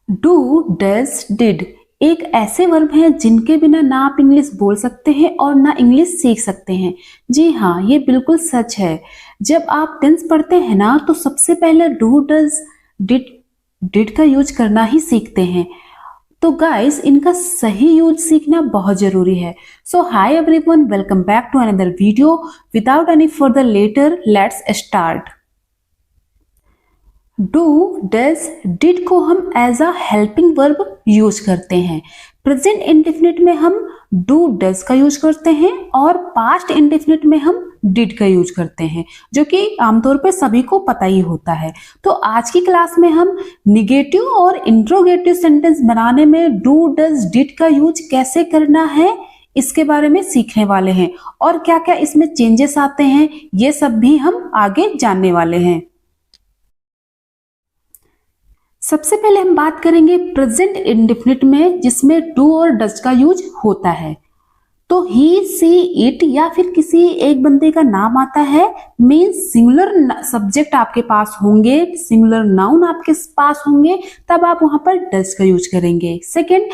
Do, does, did एक ऐसे verb हैं जिनके बिना ना आप इंग्लिश बोल सकते हैं और ना इंग्लिश सीख सकते हैं। जी हाँ, ये बिल्कुल सच है। जब आप टेंस पढ़ते हैं ना तो सबसे पहले डू, डज, डिड का यूज करना ही सीखते हैं। तो गाइस, इनका सही यूज सीखना बहुत जरूरी है। So hi everyone, welcome back to another video. Without any further later, let's start. Do, does, did को हम as a helping verb use करते हैं। प्रेजेंट इंडेफिनिट में हम डू, डज का यूज करते हैं और पास्ट इंडेफिनिट में हम डिड का यूज करते हैं, जो कि आमतौर पर सभी को पता ही होता है। तो आज की क्लास में हम निगेटिव और इंट्रोगेटिव सेंटेंस बनाने में डू, डज, डिड का यूज कैसे करना है इसके बारे में सीखने वाले हैं, और क्या क्या इसमें चेंजेस आते हैं ये सब भी हम आगे जानने वाले हैं। सबसे पहले हम बात करेंगे प्रेजेंट इंडेफिनिट में, जिसमें डू और डज का यूज होता है। तो ही, सी, इट या फिर किसी एक बंदे का नाम आता है, मीन्स सिंगुलर सब्जेक्ट आपके पास होंगे, सिंगुलर नाउन आपके पास होंगे, तब आप वहां पर डज का यूज करेंगे। सेकेंड,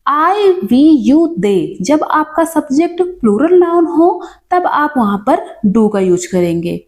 आई, वी, यू, दे जब आपका सब्जेक्ट प्लूरल नाउन हो तब आप वहां पर डू का यूज करेंगे।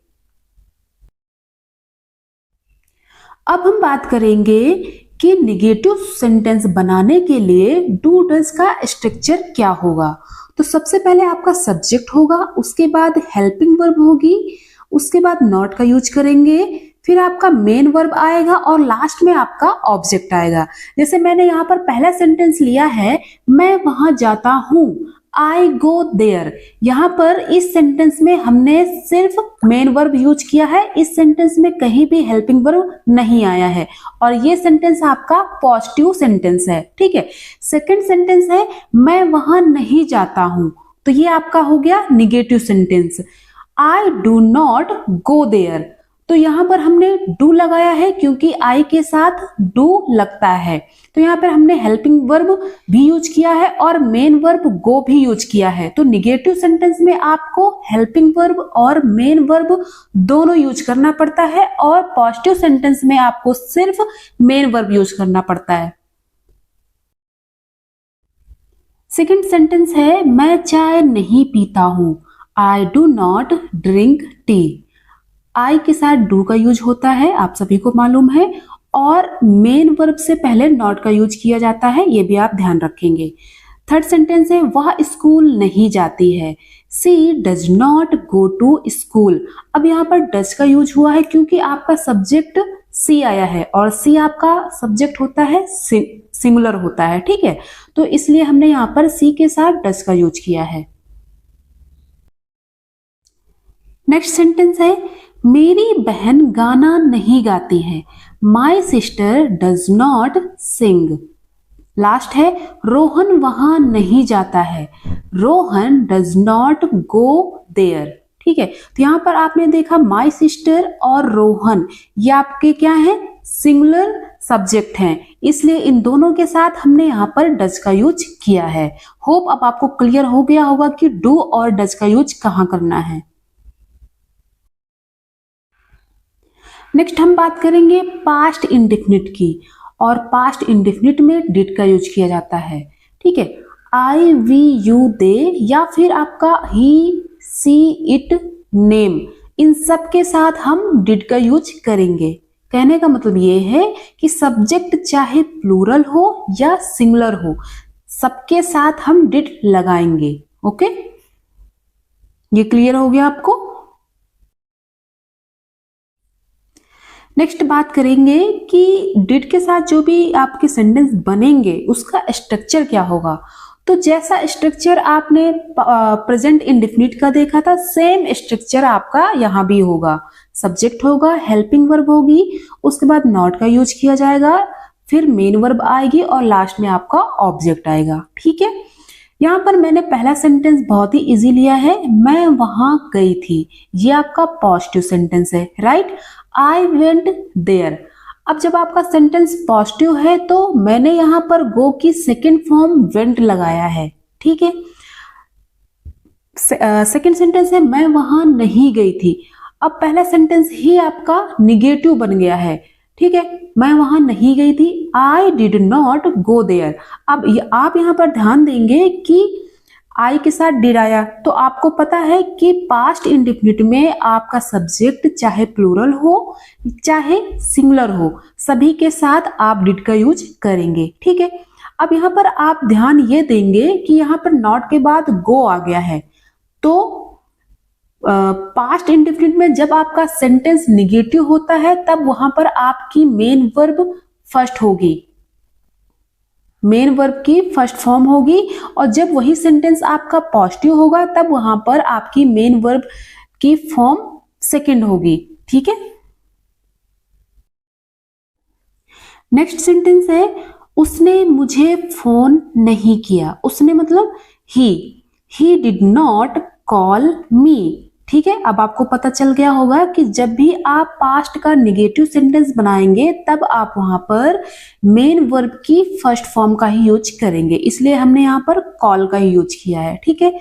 अब हम बात करेंगे कि निगेटिव सेंटेंस बनाने के लिए डू, डज का स्ट्रक्चर क्या होगा। तो सबसे पहले आपका सब्जेक्ट होगा, उसके बाद हेल्पिंग वर्ब होगी, उसके बाद नॉट का यूज करेंगे, फिर आपका मेन वर्ब आएगा और लास्ट में आपका ऑब्जेक्ट आएगा। जैसे मैंने यहाँ पर पहला सेंटेंस लिया है, मैं वहां जाता हूं, आई गो देयर। यहाँ पर इस सेंटेंस में हमने सिर्फ मेन वर्ब यूज किया है, इस सेंटेंस में कहीं भी हेल्पिंग वर्ब नहीं आया है, और ये सेंटेंस आपका पॉजिटिव सेंटेंस है। ठीक है। सेकंड सेंटेंस है, मैं वहां नहीं जाता हूं, तो ये आपका हो गया negative sentence. I do not go there, तो यहां पर हमने डू लगाया है क्योंकि आई के साथ डू लगता है, तो यहां पर हमने हेल्पिंग वर्ब भी यूज किया है और मेन वर्ब गो भी यूज किया है। तो निगेटिव सेंटेंस में आपको हेल्पिंग वर्ब और मेन वर्ब दोनों यूज करना पड़ता है, और पॉजिटिव सेंटेंस में आपको सिर्फ मेन वर्ब यूज करना पड़ता है। सेकेंड सेंटेंस है, मैं चाय नहीं पीता हूं, I do not drink tea. I के साथ डू का यूज होता है, आप सभी को मालूम है, और मेन वर्ब से पहले नॉट का यूज किया जाता है, ये भी आप ध्यान रखेंगे। थर्ड सेंटेंस है, वह स्कूल नहीं जाती है, she does not go to school. अब यहाँ पर डज का यूज हुआ है क्योंकि आपका सब्जेक्ट सी आया है, और सी आपका सब्जेक्ट होता है सिंगुलर होता है। ठीक है, तो इसलिए हमने यहाँ पर सी के साथ डज का यूज किया है। नेक्स्ट सेंटेंस है, मेरी बहन गाना नहीं गाती है, my sister does not sing. Last है, रोहन वहां नहीं जाता है, Rohan does not go there. ठीक है, तो यहां पर आपने देखा माई सिस्टर और रोहन, ये आपके क्या है, सिंगुलर सब्जेक्ट हैं, इसलिए इन दोनों के साथ हमने यहाँ पर डज का यूज किया है। होप अब आपको क्लियर हो गया होगा कि डू और डज का यूज कहाँ करना है। नेक्स्ट हम बात करेंगे पास्ट इंडेफिनिट की, और पास्ट इंडेफिनिट में डिड का यूज किया जाता है। ठीक है, आई, वी, यू, दे या फिर आपका ही, सी, इट, नेम, इन सब के साथ हम डिड का यूज करेंगे। कहने का मतलब ये है कि सब्जेक्ट चाहे प्लूरल हो या सिंगुलर हो, सबके साथ हम डिड लगाएंगे। ओके, ये क्लियर हो गया आपको। नेक्स्ट बात करेंगे कि डिड के साथ जो भी आपके सेंटेंस बनेंगे उसका स्ट्रक्चर क्या होगा। तो जैसा स्ट्रक्चर आपने प्रेजेंट इंडेफिनिट का देखा था, सेम स्ट्रक्चर आपका यहाँ भी होगा। सब्जेक्ट होगा, हेल्पिंग वर्ब होगी, उसके बाद नॉट का यूज किया जाएगा, फिर मेन वर्ब आएगी और लास्ट में आपका ऑब्जेक्ट आएगा। ठीक है, यहाँ पर मैंने पहला सेंटेंस बहुत ही इजी लिया है, मैं वहां गई थी, ये आपका पॉजिटिव सेंटेंस है, राइट। I went there. अब जब आपका सेंटेंस पॉजिटिव है तो मैंने यहां पर गो की सेकेंड फॉर्म वेंट लगाया है। ठीक है, सेकेंड सेंटेंस है, मैं वहां नहीं गई थी। अब पहला सेंटेंस ही आपका निगेटिव बन गया है। ठीक है, मैं वहां नहीं गई थी, I did not go there. अब आप यहाँ पर ध्यान देंगे कि आई के साथ डिड आया, तो आपको पता है कि पास्ट इंडेफिनिट में आपका सब्जेक्ट चाहे प्लूरल हो चाहे सिंगुलर हो, सभी के साथ आप डिड का यूज करेंगे। ठीक है, अब यहाँ पर आप ध्यान ये देंगे कि यहाँ पर नॉट के बाद गो आ गया है, तो पास्ट इंडेफिनिट में जब आपका सेंटेंस निगेटिव होता है तब वहां पर आपकी मेन वर्ब फर्स्ट होगी, मेन वर्ब की फर्स्ट फॉर्म होगी, और जब वही सेंटेंस आपका पॉजिटिव होगा तब वहां पर आपकी मेन वर्ब की फॉर्म सेकंड होगी। ठीक है, नेक्स्ट सेंटेंस है उसने मुझे फोन नहीं किया। उसने मतलब ही डिड नॉट कॉल मी। ठीक है, अब आपको पता चल गया होगा कि जब भी आप पास्ट का निगेटिव सेंटेंस बनाएंगे तब आप वहां पर मेन वर्ब की फर्स्ट फॉर्म का ही यूज करेंगे, इसलिए हमने यहाँ पर कॉल का ही यूज किया है। ठीक है,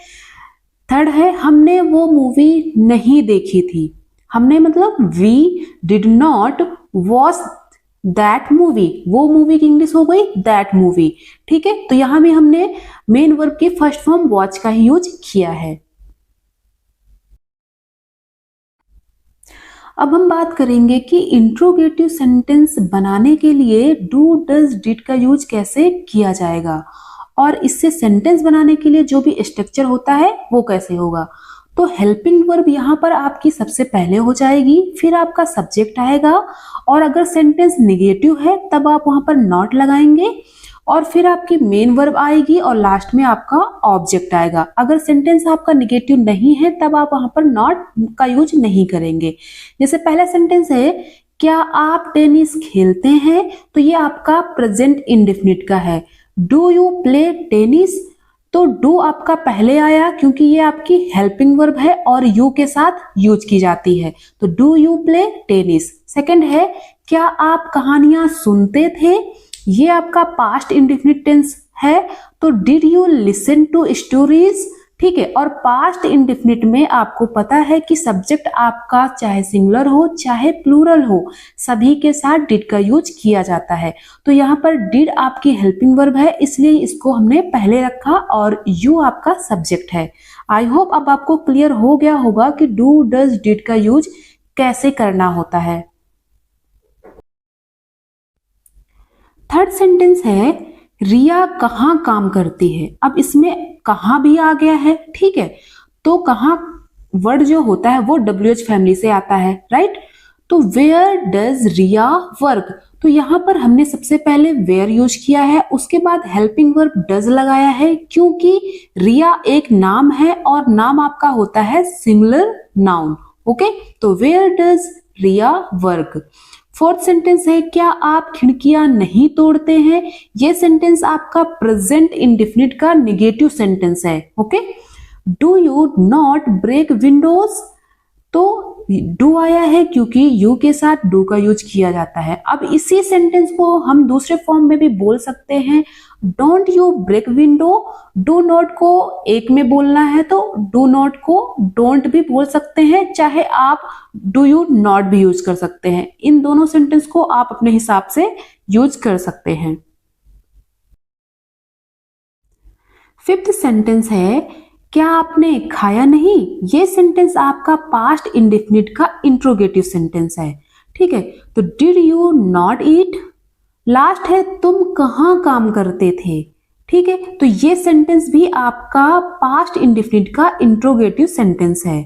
थर्ड है हमने वो मूवी नहीं देखी थी। हमने मतलब we did not watch that movie, वो मूवी की इंग्लिश हो गई दैट मूवी। ठीक है, तो यहां भी हमने मेन वर्ब की फर्स्ट फॉर्म वॉच का ही यूज किया है। अब हम बात करेंगे कि इंट्रोगेटिव सेंटेंस बनाने के लिए डू डज डिड का यूज कैसे किया जाएगा, और इससे सेंटेंस बनाने के लिए जो भी स्ट्रक्चर होता है वो कैसे होगा। तो हेल्पिंग वर्ब यहाँ पर आपकी सबसे पहले हो जाएगी, फिर आपका सब्जेक्ट आएगा, और अगर सेंटेंस निगेटिव है तब आप वहां पर नॉट लगाएंगे, और फिर आपकी मेन वर्ब आएगी, और लास्ट में आपका ऑब्जेक्ट आएगा। अगर सेंटेंस आपका निगेटिव नहीं है तब आप वहां पर नॉट का यूज नहीं करेंगे। जैसे पहला सेंटेंस है क्या आप टेनिस खेलते हैं, तो ये आपका प्रेजेंट इंडेफिनिट का है। डू यू प्ले टेनिस, तो डू आपका पहले आया क्योंकि ये आपकी हेल्पिंग वर्ब है और यू के साथ यूज की जाती है, तो do you play tennis. Second है क्या आप कहानियां सुनते थे, ये आपका पास्ट इंडेफिनिट टेंस है, तो did you listen to stories. ठीक है, और पास्ट इंडेफिनिट में आपको पता है कि सब्जेक्ट आपका चाहे सिंगुलर हो चाहे प्लूरल हो, सभी के साथ डिड का यूज किया जाता है। तो यहाँ पर डिड आपकी हेल्पिंग वर्ब है, इसलिए इसको हमने पहले रखा, और यू आपका सब्जेक्ट है। आई होप अब आपको क्लियर हो गया होगा कि डू डज डिड का यूज कैसे करना होता है। थर्ड सेंटेंस है रिया कहाँ काम करती है। अब इसमें कहाँ भी आ गया है, ठीक है, तो कहाँ वर्ड जो होता है वो WH फैमिली से आता है, राइट। तो वेयर डज रिया वर्क, तो यहां पर हमने सबसे पहले वेयर यूज किया है, उसके बाद हेल्पिंग वर्ब डज लगाया है, क्योंकि रिया एक नाम है और नाम आपका होता है सिंगुलर नाउन। ओके, तो where does Ria work. Fourth sentence है क्या आप खिड़कियां नहीं तोड़ते हैं, ये सेंटेंस आपका प्रेजेंट इंडेफिनिट का निगेटिव सेंटेंस है। Okay, do you not break windows, तो डू आया है क्योंकि यू के साथ डू का यूज किया जाता है। अब इसी सेंटेंस को हम दूसरे फॉर्म में भी बोल सकते हैं, don't you break window. Do not को एक में बोलना है तो डू नॉट को डोंट भी बोल सकते हैं, चाहे आप डू यू नॉट भी यूज कर सकते हैं। इन दोनों सेंटेंस को आप अपने हिसाब से यूज कर सकते हैं। फिफ्थ सेंटेंस है क्या आपने खाया नहीं, ये सेंटेंस आपका पास्ट इंडेफिनिट का इंट्रोगेटिव सेंटेंस है। ठीक है, तो did you not eat. Last है तुम कहाँ काम करते थे। ठीक है, तो ये सेंटेंस भी आपका पास्ट इंडेफिनिट का इंट्रोगेटिव सेंटेंस है।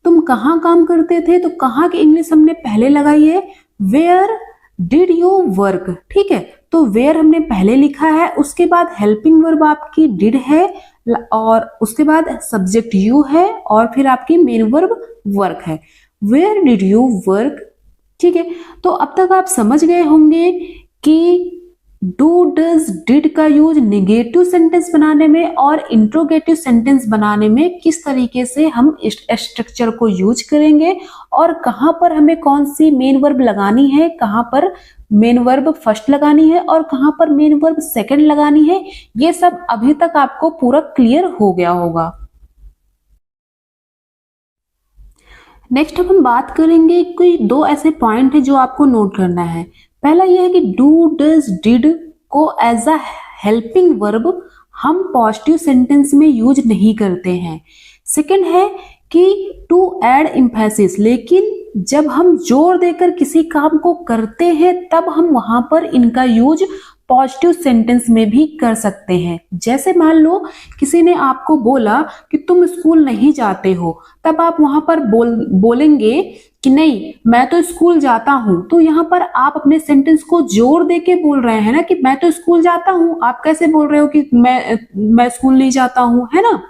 तुम कहाँ काम करते थे, तो कहाँ की इंग्लिश हमने पहले लगाई है, वेयर डिड यू वर्क। ठीक है, तो वेयर हमने पहले लिखा है, उसके बाद हेल्पिंग वर्ब आपकी डिड है, और उसके बाद सब्जेक्ट यू है, और फिर आपकी मेन वर्ब वर्क है। Where did you work. ठीक है, तो अब तक आप समझ गए होंगे कि डू डज डिड का यूज निगेटिव सेंटेंस बनाने में और इंट्रोगेटिव सेंटेंस बनाने में किस तरीके से हम स्ट्रक्चर को यूज करेंगे, और कहां पर हमें कौन सी मेन वर्ब लगानी है, कहां पर मेन वर्ब फर्स्ट लगानी है और कहां पर मेन वर्ब सेकंड लगानी है। ये सब अभी तक आपको पूरा क्लियर हो गया होगा। नेक्स्ट अब हम बात करेंगे कोई दो ऐसे पॉइंट है जो आपको नोट करना है। पहला यह है कि डू डज डिड को एज अ हेल्पिंग वर्ब हम पॉजिटिव सेंटेंस में यूज नहीं करते हैं। सेकंड है कि टू ऐड एम्फेसिस, लेकिन जब हम जोर देकर किसी काम को करते हैं तब हम वहां पर इनका यूज पॉजिटिव सेंटेंस में भी कर सकते हैं। जैसे मान लो किसी ने आपको बोला कि तुम स्कूल नहीं जाते हो, तब आप वहां पर बोलेंगे कि नहीं मैं तो स्कूल जाता हूं। तो यहाँ पर आप अपने सेंटेंस को जोर देके बोल रहे हैं ना कि मैं तो स्कूल जाता हूं। आप कैसे बोल रहे हो कि मैं स्कूल नहीं जाता हूं, है ना।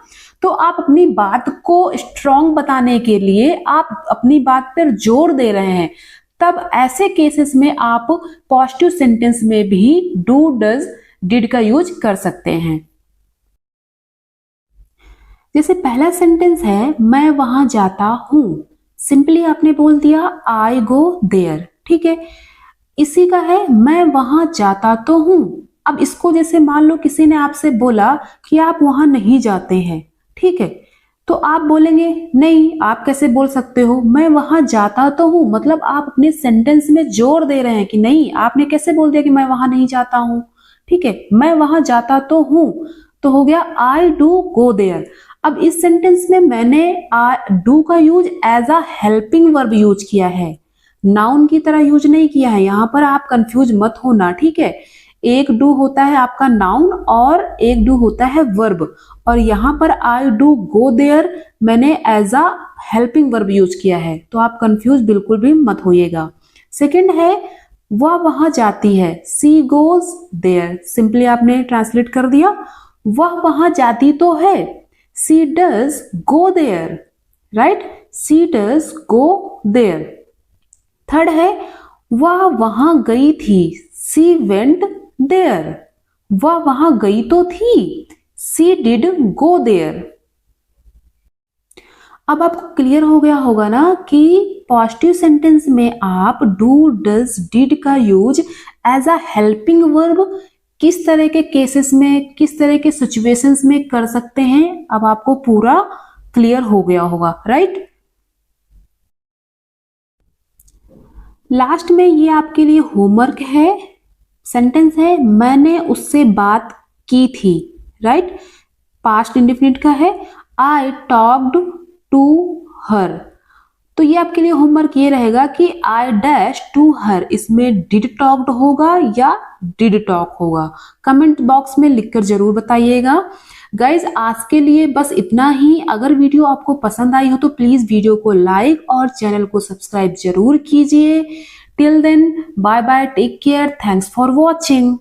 तो आप अपनी बात को स्ट्रॉन्ग बताने के लिए आप अपनी बात पर जोर दे रहे हैं, तब ऐसे केसेस में आप पॉजिटिव सेंटेंस में भी डू डज डिड का यूज कर सकते हैं। जैसे पहला सेंटेंस है मैं वहां जाता हूं, सिंपली आपने बोल दिया आई गो देयर, ठीक है। इसी का है मैं वहां जाता तो हूं। अब इसको जैसे मान लो किसी ने आपसे बोला कि आप वहां नहीं जाते हैं, ठीक है, तो आप बोलेंगे नहीं आप कैसे बोल सकते हो, मैं वहां जाता तो हूं। मतलब आप अपने सेंटेंस में जोर दे रहे हैं कि नहीं, आपने कैसे बोल दिया कि मैं वहां नहीं जाता हूं, ठीक है, मैं वहां जाता तो हूं, तो हो गया आई डू गो देयर। अब इस सेंटेंस में मैंने डू का use as a helping verb use किया है, नाउन की तरह यूज नहीं किया है। यहां पर आप कंफ्यूज मत होना, ठीक है। एक डू होता है आपका नाउन और एक डू होता है वर्ब, और यहां पर आई डू गो देयर मैंने as a helping verb use किया है, तो आप कंफ्यूज बिल्कुल भी मत होइएगा। सेकंड है वह वहां जाती है, सी गोज देयर, सिंपली आपने ट्रांसलेट कर दिया वह वहां जाती तो है, she does go there, right, she does go there. Third है वह वहां गई थी, सी वेंट देयर, वह वहां गई तो थी, सी डिड गो देयर। अब आपको क्लियर हो गया होगा ना कि पॉजिटिव सेंटेंस में आप डू डज डिड का use as a helping verb किस तरह के केसेस में, किस तरह के सिचुएशंस में कर सकते हैं। अब आपको पूरा क्लियर हो गया होगा, राइट। लास्ट में ये आपके लिए होमवर्क है। सेंटेंस है मैंने उससे बात की थी, राइट, पास्ट इंडेफिनिट का है, आई टॉक्ड टू हर। तो ये आपके लिए होमवर्क ये रहेगा कि आई डैश टू हर, इसमें डिड टॉक्ड होगा या डिड टॉक होगा। कमेंट बॉक्स में लिखकर जरूर बताइएगा। गाइज आज के लिए बस इतना ही। अगर वीडियो आपको पसंद आई हो तो प्लीज वीडियो को लाइक और चैनल को सब्सक्राइब जरूर कीजिए। Till then bye bye, take care, thanks for watching.